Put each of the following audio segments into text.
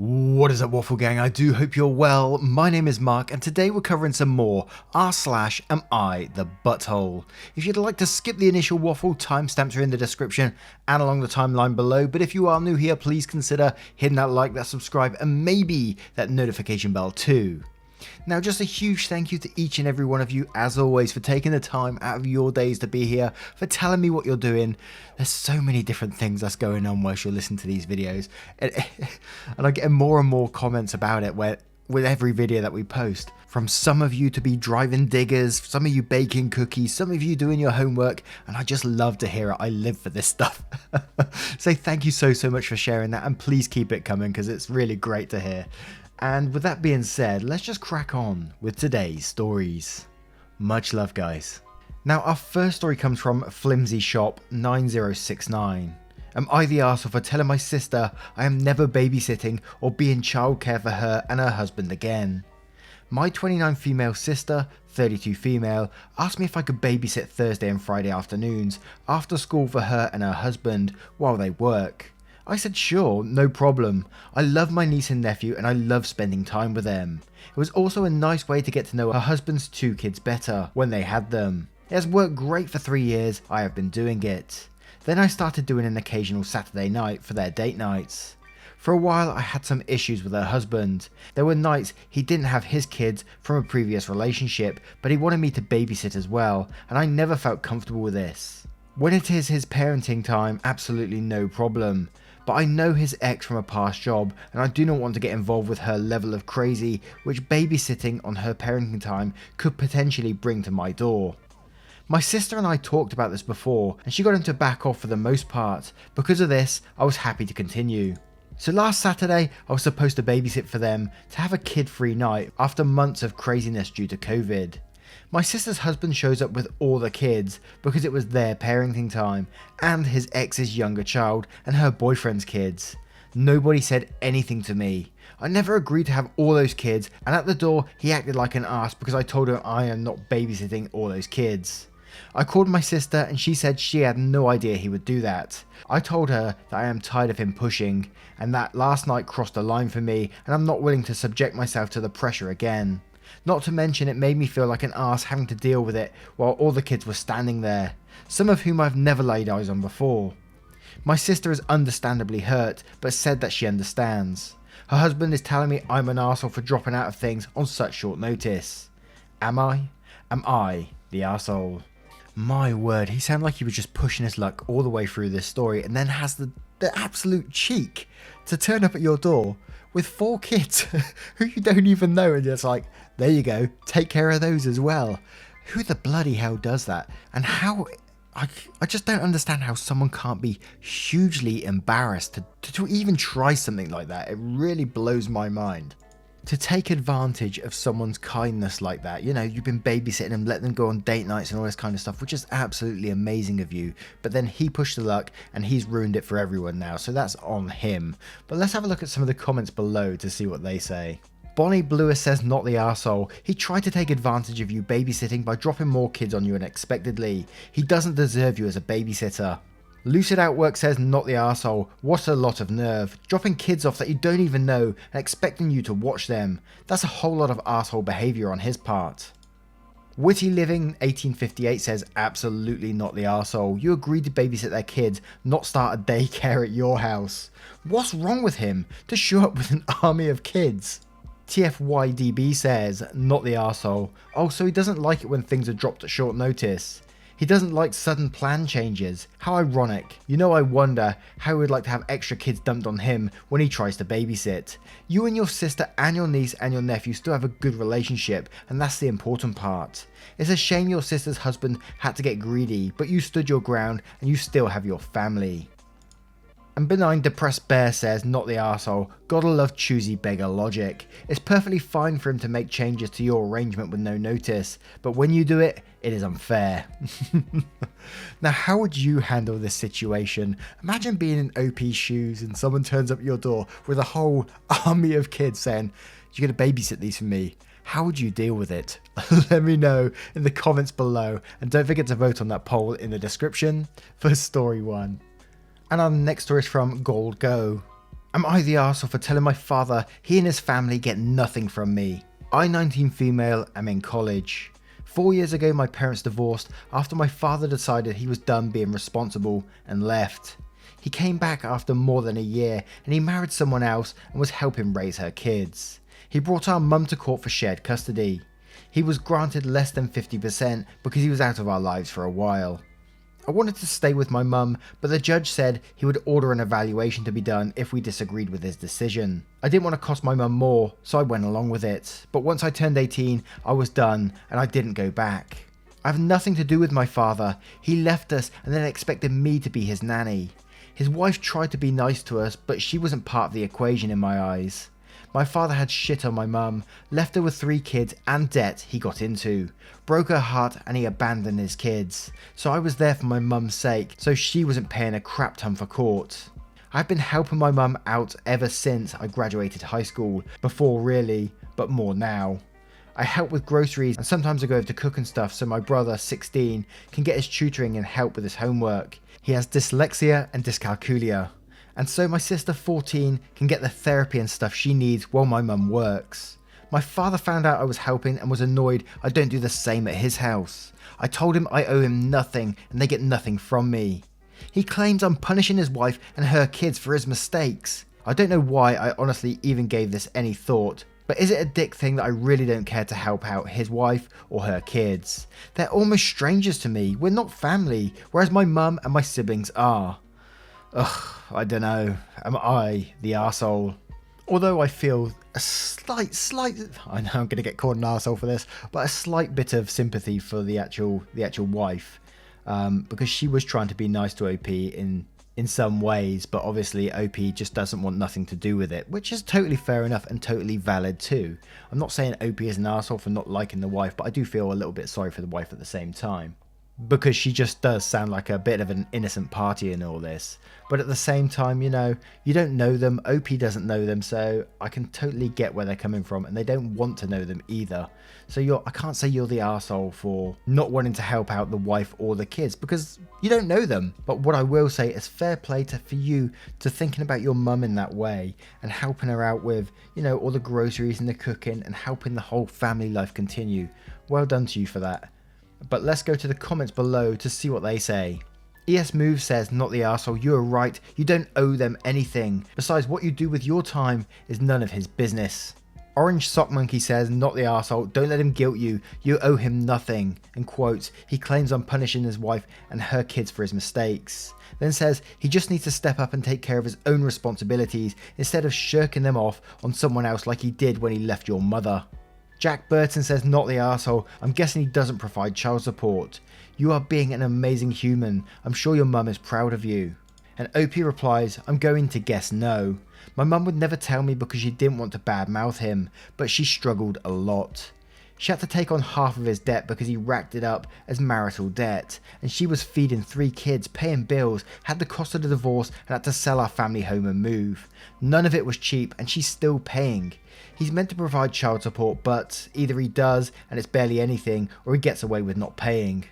What is up, Waffle Gang? I do hope you're well. My name is Mark, and today we're covering some more r/am I the butthole. If you'd like to skip the initial waffle, timestamps are in the description and along the timeline below, but if you are new here, please consider hitting that like, that subscribe, and maybe that notification bell too. Now, just a huge thank you to each and every one of you, as always, for taking the time out of your days to be here, for telling me what you're doing. There's so many different things that's going on whilst you're listening to these videos, and I'm getting more and more comments about it with every video that we post. From some of you to be driving diggers, some of you baking cookies, some of you doing your homework, and I just love to hear it. I live for this stuff. So thank you so much for sharing that, and please keep it coming because it's really great to hear. And with that being said, let's just crack on with today's stories. Much love, guys. Now, our first story comes from Flimsy Shop 9069. Am I the arsehole for telling my sister I am never babysitting or being childcare for her and her husband again? My 29 female sister, 32 female, asked me if I could babysit Thursday and Friday afternoons after school for her and her husband while they work. I said sure, no problem. I love my niece and nephew and I love spending time with them. It was also a nice way to get to know her husband's two kids better when they had them. It has worked great for 3 years, I have been doing it. Then I started doing an occasional Saturday night for their date nights. For a while I had some issues with her husband. There were nights he didn't have his kids from a previous relationship, but he wanted me to babysit as well, and I never felt comfortable with this. When it is his parenting time, absolutely no problem. But I know his ex from a past job, and I do not want to get involved with her level of crazy, which babysitting on her parenting time could potentially bring to my door. My sister and I talked about this before, and she got him to back off for the most part. Because of this, I was happy to continue. So last Saturday, I was supposed to babysit for them to have a kid-free night after months of craziness due to COVID. My sister's husband shows up with all the kids because it was their parenting time, and his ex's younger child and her boyfriend's kids. Nobody said anything to me. I never agreed to have all those kids, and at the door he acted like an ass because I told him I am not babysitting all those kids. I called my sister and she said she had no idea he would do that. I told her that I am tired of him pushing, and that last night crossed a line for me and I'm not willing to subject myself to the pressure again. Not to mention it made me feel like an arse having to deal with it while all the kids were standing there, some of whom I've never laid eyes on before. My sister is understandably hurt, but said that she understands. Her husband is telling me I'm an arsehole for dropping out of things on such short notice. Am I? Am I the arsehole? My word, he sounded like he was just pushing his luck all the way through this story and then has the absolute cheek to turn up at your door with 4 kids who you don't even know, and it's like, there you go, take care of those as well. Who the bloody hell does that? And how, I just don't understand how someone can't be hugely embarrassed to even try something like that. It really blows my mind. To take advantage of someone's kindness like that, you know, you've been babysitting them, let them go on date nights and all this kind of stuff, which is absolutely amazing of you, but then he pushed the luck and he's ruined it for everyone now, so that's on him. But let's have a look at some of the comments below to see what they say. Bonnie Bluer says not the arsehole. He tried to take advantage of you babysitting by dropping more kids on you unexpectedly. He doesn't deserve you as a babysitter. Lucid Outwork says not the arsehole. What a lot of nerve. Dropping kids off that you don't even know and expecting you to watch them. That's a whole lot of arsehole behaviour on his part. Witty Living 1858 says absolutely not the arsehole. You agreed to babysit their kids, not start a daycare at your house. What's wrong with him to show up with an army of kids? TFYDB says not the arsehole. Oh, so he doesn't like it when things are dropped at short notice. He doesn't like sudden plan changes. How ironic. You know, I wonder how he would like to have extra kids dumped on him when he tries to babysit. You and your sister and your niece and your nephew still have a good relationship, and that's the important part. It's a shame your sister's husband had to get greedy, but you stood your ground and you still have your family. And Benign Depressed Bear says not the arsehole. Gotta love choosy beggar logic. It's perfectly fine for him to make changes to your arrangement with no notice, but when you do it, it is unfair. Now, how would you handle this situation? Imagine being in OP's shoes and someone turns up at your door with a whole army of kids saying, you're gonna babysit these for me. How would you deal with it? Let me know in the comments below, and don't forget to vote on that poll in the description for story 1. And our next story is from Gold Go. Am I the arsehole for telling my father he and his family get nothing from me? I, 19 female, am in college. 4 years ago my parents divorced after my father decided he was done being responsible and left. He came back after more than a year and he married someone else and was helping raise her kids. He brought our mum to court for shared custody. He was granted less than 50% because he was out of our lives for a while. I wanted to stay with my mum, but the judge said he would order an evaluation to be done if we disagreed with his decision. I didn't want to cost my mum more, so I went along with it. But once I turned 18, I was done and I didn't go back. I have nothing to do with my father. He left us and then expected me to be his nanny. His wife tried to be nice to us, but she wasn't part of the equation in my eyes. My father had shit on my mum, left her with 3 kids and debt he got into, broke her heart and he abandoned his kids. So I was there for my mum's sake, so she wasn't paying a crap ton for court. I've been helping my mum out ever since I graduated high school, before really, but more now. I help with groceries and sometimes I go over to cook and stuff so my brother, 16, can get his tutoring and help with his homework. He has dyslexia and dyscalculia. And so my sister, 14, can get the therapy and stuff she needs while my mum works. My father found out I was helping and was annoyed I don't do the same at his house. I told him I owe him nothing and they get nothing from me. He claims I'm punishing his wife and her kids for his mistakes. I don't know why I honestly even gave this any thought, but is it a dick thing that I really don't care to help out his wife or her kids? They're almost strangers to me, we're not family, whereas my mum and my siblings are. Ugh, I don't know, am I the arsehole? Although I feel a slight, I know I'm going to get called an arsehole for this, but a slight bit of sympathy for the actual wife, because she was trying to be nice to OP in some ways, but obviously OP just doesn't want nothing to do with it, which is totally fair enough and totally valid too. I'm not saying OP is an arsehole for not liking the wife, but I do feel a little bit sorry for the wife at the same time, because she just does sound like a bit of an innocent party in all this. But at the same time, you know, you don't know them, OP doesn't know them, so I can totally get where they're coming from, and they don't want to know them either. So I can't say you're the arsehole for not wanting to help out the wife or the kids, because you don't know them. But what I will say is fair play for you to thinking about your mum in that way, and helping her out with, you know, all the groceries and the cooking, and helping the whole family life continue. Well done to you for that. But let's go to the comments below to see what they say. ES Move says, not the arsehole, you are right, you don't owe them anything. Besides, what you do with your time is none of his business. Orange Sock Monkey says, not the arsehole, don't let him guilt you, you owe him nothing. And quotes, he claims I'm punishing his wife and her kids for his mistakes. Then says, he just needs to step up and take care of his own responsibilities instead of shirking them off on someone else like he did when he left your mother. Jack Burton says, not the arsehole, I'm guessing he doesn't provide child support. You are being an amazing human, I'm sure your mum is proud of you. And OP replies, I'm going to guess no. My mum would never tell me because she didn't want to badmouth him, but she struggled a lot. She had to take on half of his debt because he racked it up as marital debt, and she was feeding 3 kids, paying bills, had the cost of the divorce, and had to sell our family home and move. None of it was cheap, and she's still paying. He's meant to provide child support, but either he does and it's barely anything, or he gets away with not paying.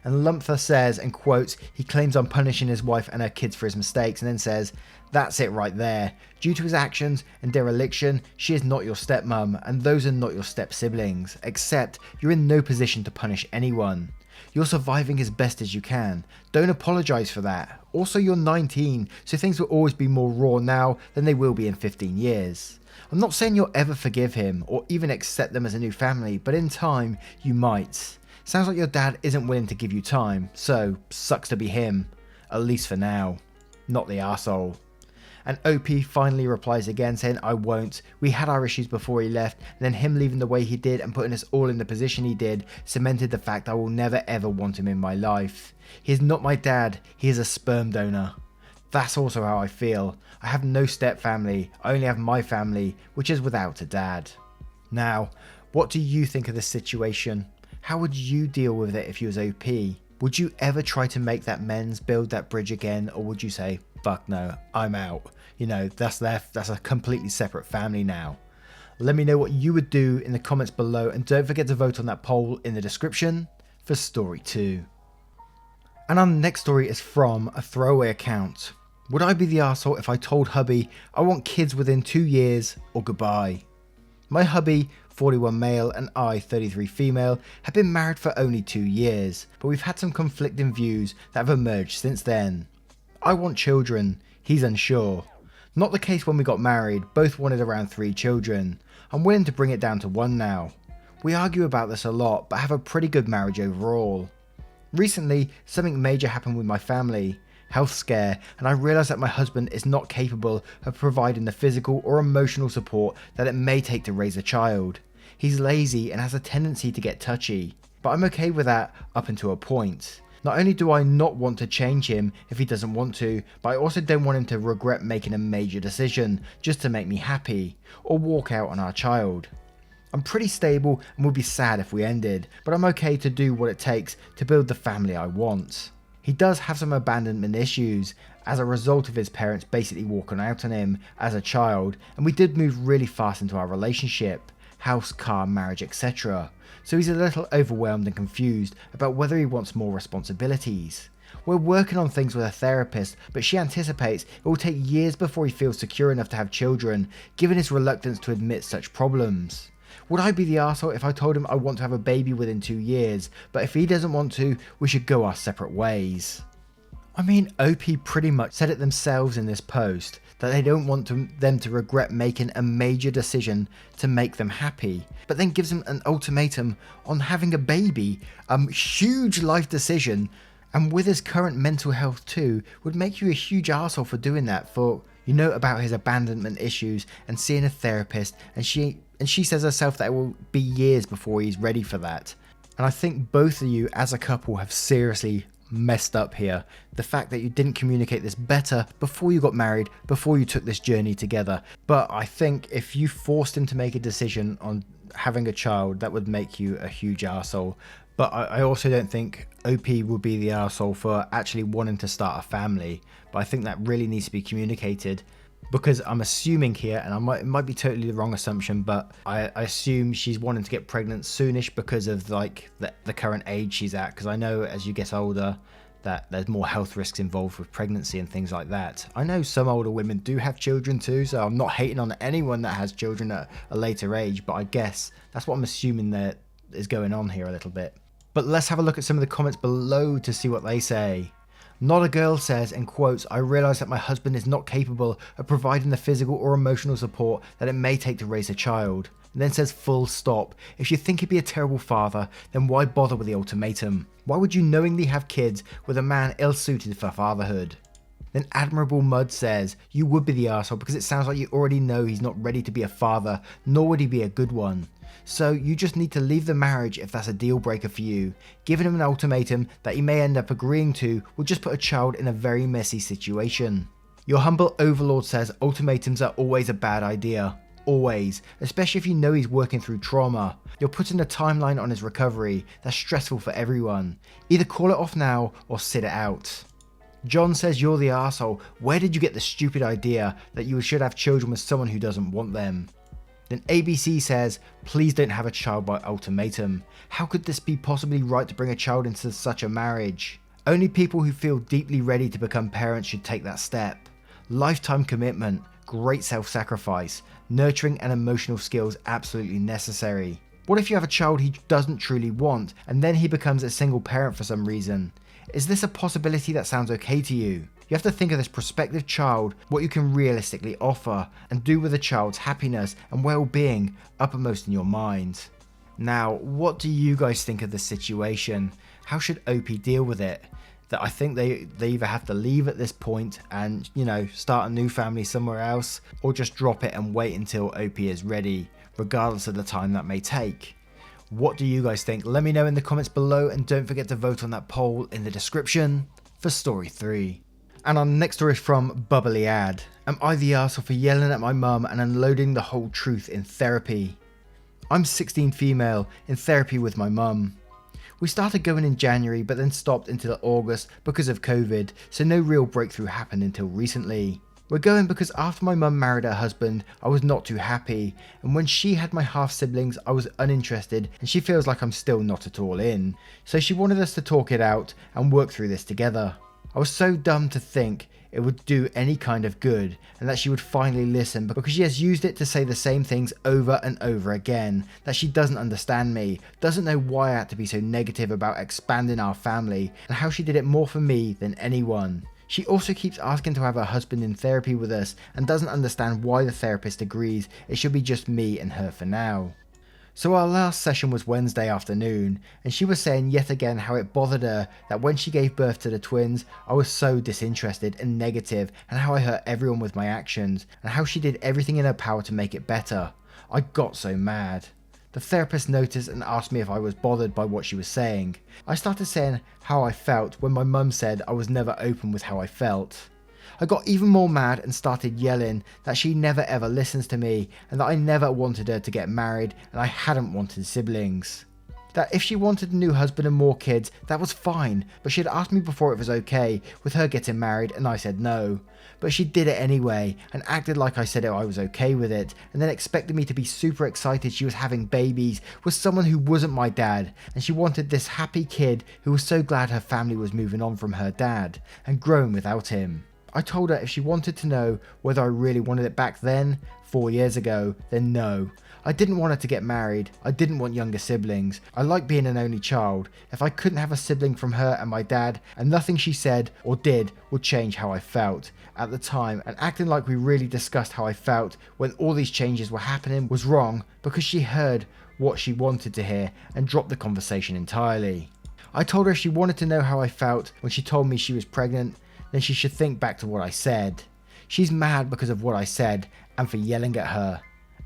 And Lumpfer says, and quotes, he claims I'm punishing his wife and her kids for his mistakes, and then says, that's it right there. Due to his actions and dereliction, she is not your stepmom, and those are not your step siblings, except you're in no position to punish anyone. You're surviving as best as you can. Don't apologise for that. Also, you're 19, so things will always be more raw now than they will be in 15 years. I'm not saying you'll ever forgive him or even accept them as a new family, but in time, you might. Sounds like your dad isn't willing to give you time, so sucks to be him. At least for now. Not the arsehole. And OP finally replies again saying, I won't. We had our issues before he left, and then him leaving the way he did and putting us all in the position he did cemented the fact I will never ever want him in my life. He is not my dad, he is a sperm donor. That's also how I feel. I have no step family, I only have my family, which is without a dad. Now, what do you think of this situation? How would you deal with it if you was OP? Would you ever try to make that men's build that bridge again, or would you say, fuck no, I'm out? You know, that's a completely separate family now. Let me know what you would do in the comments below, and don't forget to vote on that poll in the description for story 2. And our next story is from a throwaway account. Would I be the arsehole if I told hubby I want kids within 2 years or goodbye? My hubby, 41 male, and I, 33 female, have been married for only 2 years, but we've had some conflicting views that have emerged since then. I want children, he's unsure. Not the case when we got married, both wanted around 3 children. I'm willing to bring it down to 1 now. We argue about this a lot, but have a pretty good marriage overall. Recently, something major happened with my family. Health scare, and I realised that my husband is not capable of providing the physical or emotional support that it may take to raise a child. He's lazy and has a tendency to get touchy, but I'm okay with that up until a point. Not only do I not want to change him if he doesn't want to, but I also don't want him to regret making a major decision just to make me happy, or walk out on our child. I'm pretty stable and would be sad if we ended, but I'm okay to do what it takes to build the family I want. He does have some abandonment issues as a result of his parents basically walking out on him as a child, and we did move really fast into our relationship, house, car, marriage, etc. So he's a little overwhelmed and confused about whether he wants more responsibilities. We're working on things with a therapist, but she anticipates it will take years before he feels secure enough to have children, given his reluctance to admit such problems. Would I be the arsehole if I told him I want to have a baby within 2 years, but if he doesn't want to, we should go our separate ways? I mean, OP pretty much said it themselves in this post, that they don't want them to regret making a major decision to make them happy, but then gives them an ultimatum on having a baby, huge life decision, and with his current mental health too, would make you a huge arsehole for doing that, for you know about his abandonment issues and seeing a therapist, and she says herself that it will be years before he's ready for that. And I think both of you as a couple have seriously messed up here. The fact that you didn't communicate this better before you got married, before you took this journey together. But I think if you forced him to make a decision on having a child, that would make you a huge arsehole. But I also don't think OP would be the arsehole for actually wanting to start a family. But I think that really needs to be communicated. Because I'm assuming here, and it might be totally the wrong assumption, but I assume she's wanting to get pregnant soonish because of like the current age she's at. Because I know as you get older that there's more health risks involved with pregnancy and things like that. I know some older women do have children too, so I'm not hating on anyone that has children at a later age, but I guess that's what I'm assuming that is going on here a little bit. But let's have a look at some of the comments below to see what they say. Not a Girl says, in quotes, I realise that my husband is not capable of providing the physical or emotional support that it may take to raise a child. And then says full stop. If you think he'd be a terrible father, then why bother with the ultimatum? Why would you knowingly have kids with a man ill-suited for fatherhood? Then Admirable Mud says, you would be the arsehole because it sounds like you already know he's not ready to be a father, nor would he be a good one. So you just need to leave the marriage if that's a deal breaker for you. Giving him an ultimatum that he may end up agreeing to will just put a child in a very messy situation. Your humble overlord says ultimatums are always a bad idea. Always. Especially if you know he's working through trauma. You're putting a timeline on his recovery that's stressful for everyone. Either call it off now or sit it out. John says you're the arsehole. Where did you get the stupid idea that you should have children with someone who doesn't want them? Then ABC says, please don't have a child by ultimatum. How could this be possibly right to bring a child into such a marriage? Only people who feel deeply ready to become parents should take that step. Lifetime commitment, great self-sacrifice, nurturing and emotional skills absolutely necessary. What if you have a child he doesn't truly want and then he becomes a single parent for some reason? Is this a possibility that sounds okay to you? You have to think of this prospective child, what you can realistically offer, and do with the child's happiness and well-being uppermost in your mind. Now, what do you guys think of this situation? How should OP deal with it? That I think they either have to leave at this point and, you know, start a new family somewhere else, or just drop it and wait until OP is ready, regardless of the time that may take. What do you guys think? Let me know in the comments below, and don't forget to vote on that poll in the description for story 3. And our next story is from Bubbly Ad. Am I the arsehole for yelling at my mum and unloading the whole truth in therapy? I'm 16 female, in therapy with my mum. We started going in January but then stopped until August because of COVID, so no real breakthrough happened until recently. We're going because after my mum married her husband, I was not too happy, and when she had my half siblings I was uninterested, and she feels like I'm still not at all in. So she wanted us to talk it out and work through this together. I was so dumb to think it would do any kind of good and that she would finally listen, because she has used it to say the same things over and over again, that she doesn't understand me, doesn't know why I had to be so negative about expanding our family, and how she did it more for me than anyone. She also keeps asking to have her husband in therapy with us and doesn't understand why the therapist agrees it should be just me and her for now. So our last session was Wednesday afternoon, and she was saying yet again how it bothered her that when she gave birth to the twins, I was so disinterested and negative, and how I hurt everyone with my actions, and how she did everything in her power to make it better. I got so mad. The therapist noticed and asked me if I was bothered by what she was saying. I started saying how I felt when my mum said I was never open with how I felt. I got even more mad and started yelling that she never ever listens to me, and that I never wanted her to get married and I hadn't wanted siblings. That if she wanted a new husband and more kids, that was fine, but she had asked me before it was okay with her getting married, and I said no. But she did it anyway and acted like I said I was okay with it, and then expected me to be super excited she was having babies with someone who wasn't my dad, and she wanted this happy kid who was so glad her family was moving on from her dad and growing without him. I told her if she wanted to know whether I really wanted it back then, 4 years ago, then no. I didn't want her to get married. I didn't want younger siblings. I like being an only child. If I couldn't have a sibling from her and my dad, and nothing she said or did would change how I felt at the time, and acting like we really discussed how I felt when all these changes were happening was wrong, because she heard what she wanted to hear and dropped the conversation entirely. I told her if she wanted to know how I felt when she told me she was pregnant, then she should think back to what I said. She's mad because of what I said and for yelling at her.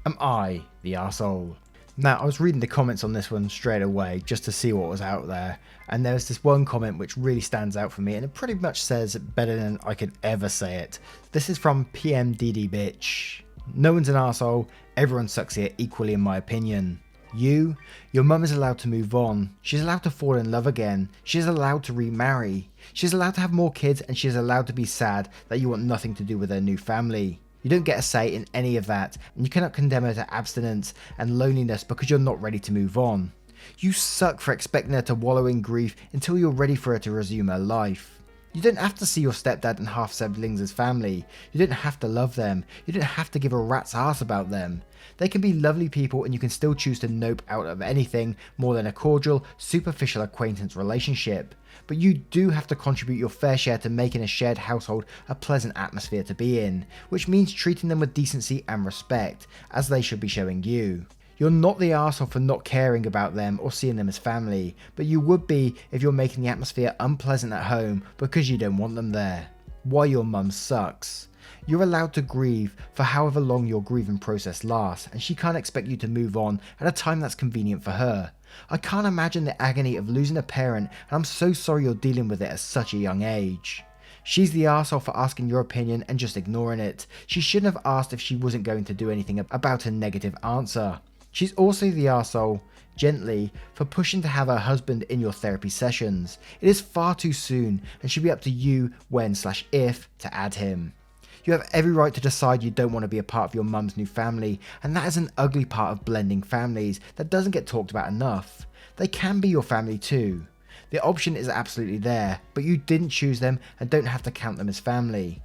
Am I the arsehole? Now, I was reading the comments on this one straight away just to see what was out there, and there was this one comment which really stands out for me, and it pretty much says it better than I could ever say it. This is from PMDD Bitch. No one's an arsehole, everyone sucks here equally in my opinion. Your mum is allowed to move on. She's allowed to fall in love again. She's allowed to remarry. She's allowed to have more kids, and she's allowed to be sad that you want nothing to do with her new family. You don't get a say in any of that, and you cannot condemn her to abstinence and loneliness because you're not ready to move on. You suck for expecting her to wallow in grief until you're ready for her to resume her life. You don't have to see your stepdad and half siblings as family. You don't have to love them. You don't have to give a rat's ass about them. They can be lovely people, and you can still choose to nope out of anything more than a cordial, superficial acquaintance relationship. But you do have to contribute your fair share to making a shared household a pleasant atmosphere to be in, which means treating them with decency and respect, as they should be showing you. You're not the arsehole for not caring about them or seeing them as family, but you would be if you're making the atmosphere unpleasant at home because you don't want them there. Why your mum sucks. You're allowed to grieve for however long your grieving process lasts, and she can't expect you to move on at a time that's convenient for her. I can't imagine the agony of losing a parent, and I'm so sorry you're dealing with it at such a young age. She's the arsehole for asking your opinion and just ignoring it. She shouldn't have asked if she wasn't going to do anything about her negative answer. She's also the arsehole, gently, for pushing to have her husband in your therapy sessions. It is far too soon, and should be up to you when/if to add him. You have every right to decide you don't want to be a part of your mum's new family, and that is an ugly part of blending families that doesn't get talked about enough. They can be your family too. The option is absolutely there, but you didn't choose them and don't have to count them as family.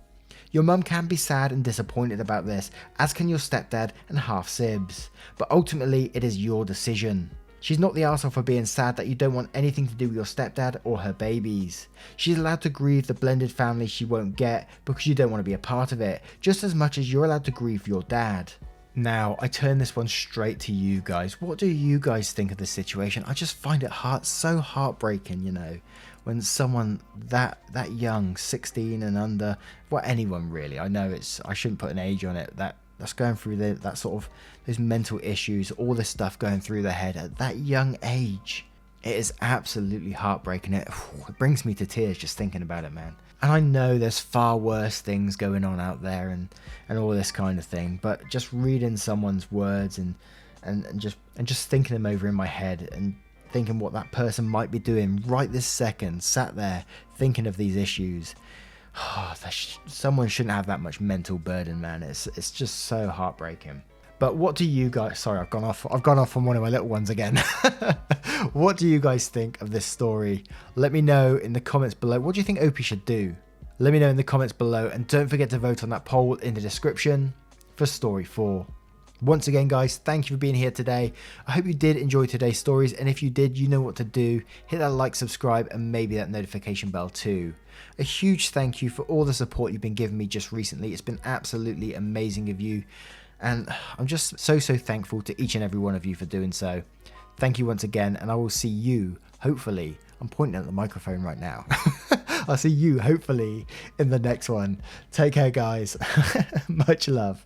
Your mum can be sad and disappointed about this, as can your stepdad and half-sibs, but ultimately it is your decision. She's not the arsehole for being sad that you don't want anything to do with your stepdad or her babies. She's allowed to grieve the blended family she won't get because you don't want to be a part of it, just as much as you're allowed to grieve your dad. Now, I turn this one straight to you guys. What do you guys think of the situation? I just find it so heartbreaking, you know, when someone that young, 16 and under, well, anyone really, I know I shouldn't put an age on it, that's going through that sort of those mental issues, all this stuff going through their head at that young age. It is absolutely heartbreaking. It brings me to tears just thinking about it, man. And I know there's far worse things going on out there and all this kind of thing, but just reading someone's words and just thinking them over in my head and thinking what that person might be doing right this second, sat there thinking of these issues. Someone shouldn't have that much mental burden, man. It's just so heartbreaking. But what do you guys, sorry, I've gone off on one of my little ones again. What do you guys think of this story? Let me know in the comments below. What do you think Opie should do? Let me know in the comments below, and don't forget to vote on that poll in the description for story 4. Once again, guys, thank you for being here today. I hope you did enjoy today's stories, and if you did, you know what to do. Hit that like, subscribe, and maybe that notification bell too. A huge thank you for all the support you've been giving me just recently. It's been absolutely amazing of you, and I'm just so thankful to each and every one of you for doing so. Thank you once again, and I will see you, hopefully, I'm pointing at the microphone right now. I'll see you, hopefully, in the next one. Take care, guys. Much love.